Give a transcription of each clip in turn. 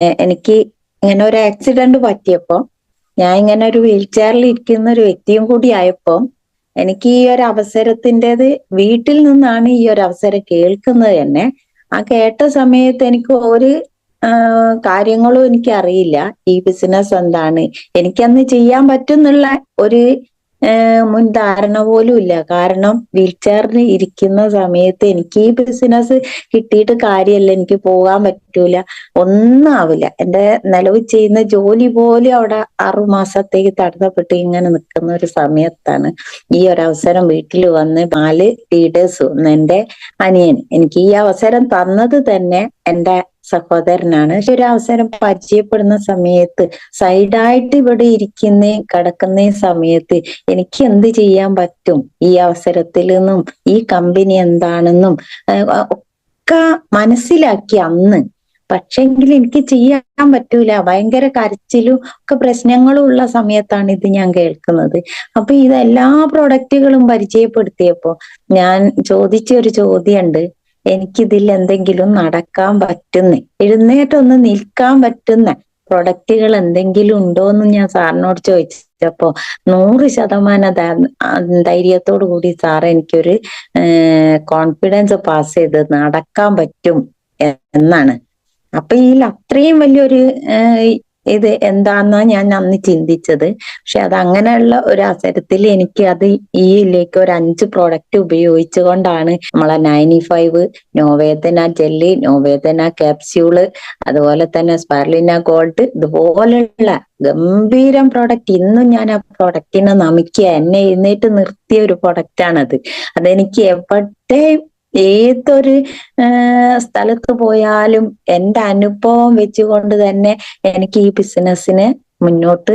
എനിക്ക് ഇങ്ങനെ ഒരു ആക്സിഡന്റ് പറ്റിയപ്പോ ഞാൻ ഇങ്ങനെ ഒരു വീൽ ചെയറിൽ ഇരിക്കുന്ന ഒരു വ്യക്തിയും കൂടി ആയപ്പോ എനിക്ക് ഈ ഒരു അവസരത്തിൻ്റെത് വീട്ടിൽ നിന്നാണ് ഈ ഒരു അവസരം കേൾക്കുന്നത് തന്നെ. ആ കേട്ട സമയത്ത് എനിക്ക് ഒരു കാര്യങ്ങളും എനിക്ക് അറിയില്ല. ഈ ബിസിനസ് എന്താണ്, എനിക്കന്ന് ചെയ്യാൻ പറ്റുന്നുള്ള ഒരു മുൻധാരണ പോലും ഇല്ല. കാരണം വീൽ ചെയറിൽ ഇരിക്കുന്ന സമയത്ത് എനിക്ക് ഈ ബിസിനസ് കിട്ടിയിട്ട് കാര്യമല്ല, എനിക്ക് പോകാൻ പറ്റൂല, ഒന്നും ആവില്ല. എന്റെ നിലവിൽ ചെയ്യുന്ന ജോലി പോലും അവിടെ 6 മാസത്തേക്ക് തടസ്സപ്പെട്ട് ഇങ്ങനെ നിൽക്കുന്ന ഒരു സമയത്താണ് ഈ ഒരു അവസരം വീട്ടിൽ വന്ന് 4 ലീഡേഴ്സ് വന്ന് എന്റെ അനിയൻ എനിക്ക് ഈ അവസരം തന്നത് തന്നെ എന്റെ സഹോദരനാണ്. പക്ഷെ ഒരു അവസരം പരിചയപ്പെടുന്ന സമയത്ത് സൈഡായിട്ട് ഇവിടെ കിടക്കുന്ന സമയത്ത് എനിക്ക് എന്ത് ചെയ്യാൻ പറ്റും ഈ അവസരത്തിൽ നിന്നും, ഈ കമ്പനി എന്താണെന്നും ഒക്കെ മനസ്സിലാക്കി അന്ന്. പക്ഷെങ്കിൽ എനിക്ക് ചെയ്യാൻ പറ്റൂല. ഭയങ്കര കരച്ചിലും ഒക്കെ പ്രശ്നങ്ങളും ഉള്ള സമയത്താണ് ഇത് ഞാൻ കേൾക്കുന്നത്. അപ്പൊ ഇതെല്ലാ പ്രൊഡക്റ്റുകളും പരിചയപ്പെടുത്തിയപ്പോ ഞാൻ ചോദിച്ച ഒരു ചോദ്യമുണ്ട്, എനിക്കിതിൽ എന്തെങ്കിലും നടക്കാൻ പറ്റുന്ന, എഴുന്നേറ്റൊന്ന് നിൽക്കാൻ പറ്റുന്ന പ്രൊഡക്റ്റുകൾ എന്തെങ്കിലും ഉണ്ടോന്ന് ഞാൻ സാറിനോട് ചോദിച്ചപ്പോ 100% ധൈര്യത്തോടു കൂടി സാറ് എനിക്കൊരു കോൺഫിഡൻസ് പാസ് ചെയ്ത് നടക്കാൻ പറ്റും എന്നാണ്. അപ്പൊ ഇതിൽ അത്രയും വലിയൊരു ഇത് എന്താന്നാ ഞാൻ അന്ന് ചിന്തിച്ചത്. പക്ഷെ അത് അങ്ങനെയുള്ള ഒരു അവസരത്തിൽ എനിക്ക് അത് ഈയിലേക്ക് ഒരു 5 പ്രോഡക്റ്റ് ഉപയോഗിച്ചുകൊണ്ടാണ് നമ്മളെ 95 നോവേദന ജെല്ലി, നോവേദന ക്യാപ്സ്യൂള്, അതുപോലെ തന്നെ സ്പൈറുലിന ഗോൾഡ്, ഇതുപോലുള്ള ഗംഭീരം പ്രോഡക്റ്റ് ഇന്നും ഞാൻ ആ പ്രോഡക്റ്റിനെ നമിക്കുക. എന്നെ എഴുന്നേറ്റ് നിർത്തിയ ഒരു പ്രൊഡക്റ്റാണത്. അതെനിക്ക് എവിടെ ഏതൊരു സ്ഥലത്ത് പോയാലും എന്റെ അനുഭവം വെച്ചുകൊണ്ട് തന്നെ എനിക്ക് ഈ ബിസിനസ്സിന് മുന്നോട്ട്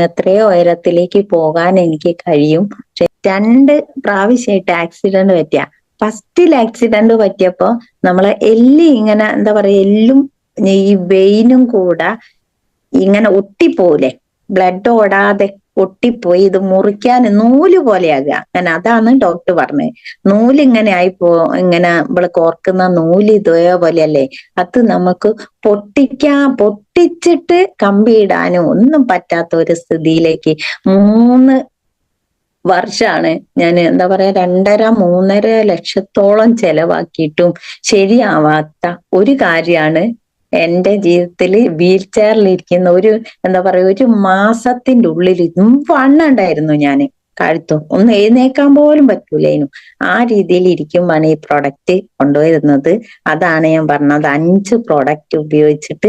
എത്രയോ ഉയരത്തിലേക്ക് പോകാൻ എനിക്ക് കഴിയും. പക്ഷെ 2 പ്രാവശ്യമായിട്ട് ആക്സിഡന്റ് പറ്റിയ. ഫസ്റ്റിൽ ആക്സിഡന്റ് പറ്റിയപ്പോ നമ്മളെ ഇങ്ങനെ എന്താ പറയാ, എല്ലും ഈ വെയിനും കൂടെ ഇങ്ങനെ ഒട്ടിപ്പോലെ, ബ്ലഡ് ഓടാതെ ഒട്ടിപ്പോയി ഇത് മുറിക്കാൻ നൂല് പോലെയാകുക. അങ്ങനെ അതാണ് ഡോക്ടർ പറഞ്ഞത്. നൂലിങ്ങനെ ഇങ്ങനെ നമ്മള് കോർക്കുന്ന നൂല് ഇതേപോലെയല്ലേ, അത് നമുക്ക് പൊട്ടിച്ചിട്ട് കമ്പിയിടാനും ഒന്നും പറ്റാത്ത ഒരു സ്ഥിതിയിലേക്ക് 3 വർഷമാണ് ഞാൻ എന്താ പറയാ 2.5-3.5 ലക്ഷത്തോളം ചെലവാക്കിയിട്ടും ശരിയാവാത്ത ഒരു കാര്യമാണ് എന്റെ ജീവിതത്തിൽ വീൽ ചെയറിലിരിക്കുന്ന എന്താ പറയാ 1 മാസത്തിന്റെ ഉള്ളിൽ വണ്ണുണ്ടായിരുന്നു. ഞാൻ കഴുത്തോ ഒന്ന് എഴുന്നേക്കാൻ പോലും പറ്റൂലേനു. ആ രീതിയിൽ ഇരിക്കുമ്പോഴാണ് ഈ പ്രൊഡക്റ്റ് കൊണ്ടുവരുന്നത്. അതാണ് ഞാൻ പറഞ്ഞത്, 5 പ്രൊഡക്റ്റ് ഉപയോഗിച്ചിട്ട്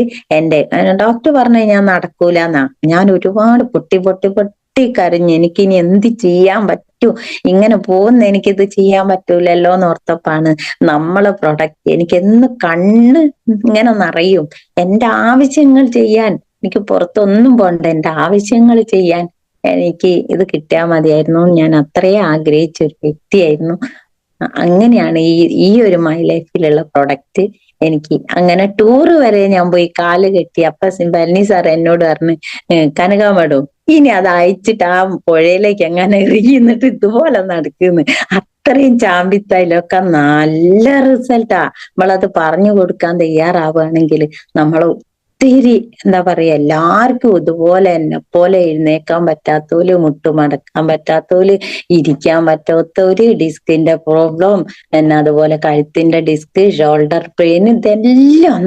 ഡോക്ടർ പറഞ്ഞ ഞാൻ നടക്കൂലെന്നാ. ഞാൻ ഒരുപാട് പൊട്ടി കരഞ്ഞു. എനിക്കിനി എന്ത് ചെയ്യാൻ പറ്റൂ, ഇങ്ങനെ പോകുന്ന എനിക്കിത് ചെയ്യാൻ പറ്റൂലല്ലോ എന്നോർത്തപ്പാണ് നമ്മളെ പ്രൊഡക്റ്റ് എനിക്ക് കണ്ണ് ഇങ്ങനെ നിറയും. എന്റെ ആവശ്യങ്ങൾ ചെയ്യാൻ എനിക്ക് പുറത്തൊന്നും പോണ്ട, എന്റെ ആവശ്യങ്ങൾ ചെയ്യാൻ എനിക്ക് ഇത് കിട്ടിയാൽ മതിയായിരുന്നു. ഞാൻ അത്രയും ആഗ്രഹിച്ച ഒരു വ്യക്തിയായിരുന്നു. അങ്ങനെയാണ് ഈ ഒരു മൈ ലൈഫിലുള്ള പ്രൊഡക്റ്റ് എനിക്ക്. അങ്ങനെ ടൂറ് വരെ ഞാൻ പോയി കാല് കെട്ടി. അപ്പൊ ബൽനി സാർ എന്നോട് പറഞ്ഞു, കനകാമടോ ഇനി അത് അയച്ചിട്ട് ആ പുഴയിലേക്ക് എങ്ങനെ എറിയുന്നിട്ട് ഇതുപോലെ നടക്കുന്നു. അത്രയും ചാമ്പിത്തയിലൊക്കെ നല്ല റിസൾട്ടാ. നമ്മളത് പറഞ്ഞു കൊടുക്കാൻ തയ്യാറാവുകയാണെങ്കിൽ നമ്മൾ ഒത്തിരി എന്താ പറയാ, എല്ലാവർക്കും ഇതുപോലെ എന്നെ പോലെ എഴുന്നേക്കാൻ പറ്റാത്തോല്, മുട്ടുമടക്കാൻ പറ്റാത്തോല്, ഇരിക്കാൻ പറ്റാത്തവര്, ഡിസ്കിന്റെ പ്രോബ്ലം, അതുപോലെ കഴുത്തിന്റെ ഡിസ്ക്, ഷോൾഡർ പെയിൻ, ഇതെല്ലാം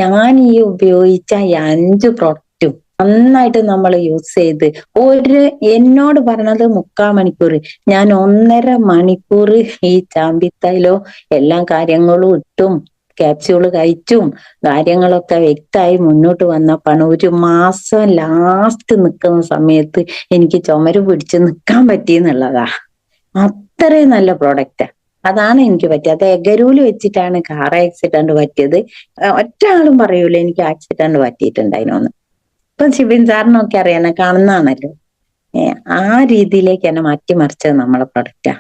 ഞാൻ ഈ ഉപയോഗിച്ച ഈ 5 പ്രൊഡക്റ്റും നന്നായിട്ട് നമ്മൾ യൂസ് ചെയ്ത് എന്നോട് പറഞ്ഞത് 3/4 മണിക്കൂർ, ഞാൻ 1.5 മണിക്കൂർ ഈ ചാമ്പിത്തൈലോ എല്ലാ കാര്യങ്ങളും ഇട്ടും ക്യാപ്സ്യൂള് കഴിച്ചും കാര്യങ്ങളൊക്കെ വ്യക്തമായി മുന്നോട്ട് വന്നപ്പോഴാണ് 1 മാസം ലാസ്റ്റ് നിൽക്കുന്ന സമയത്ത് എനിക്ക് ചുമര് പിടിച്ച് നിൽക്കാൻ പറ്റിയെന്നുള്ളതാ. അത്രയും നല്ല പ്രോഡക്റ്റാ. അതാണ് എനിക്ക് പറ്റിയത്. അത് എഗരൂല് വെച്ചിട്ടാണ് കാർ ആക്സിഡന്റ് പറ്റിയത്. ഒറ്റ ആളും പറയൂല എനിക്ക് ആക്സിഡന്റ് പറ്റിയിട്ടുണ്ടായിരുന്നു. ഇപ്പൊ ഷിബിൻ സാറിനൊക്കെ അറിയാനെ കാണുന്നതാണല്ലോ. ആ രീതിയിലേക്ക് എന്നെ മാറ്റിമറിച്ചത് നമ്മളെ പ്രൊഡക്റ്റാ.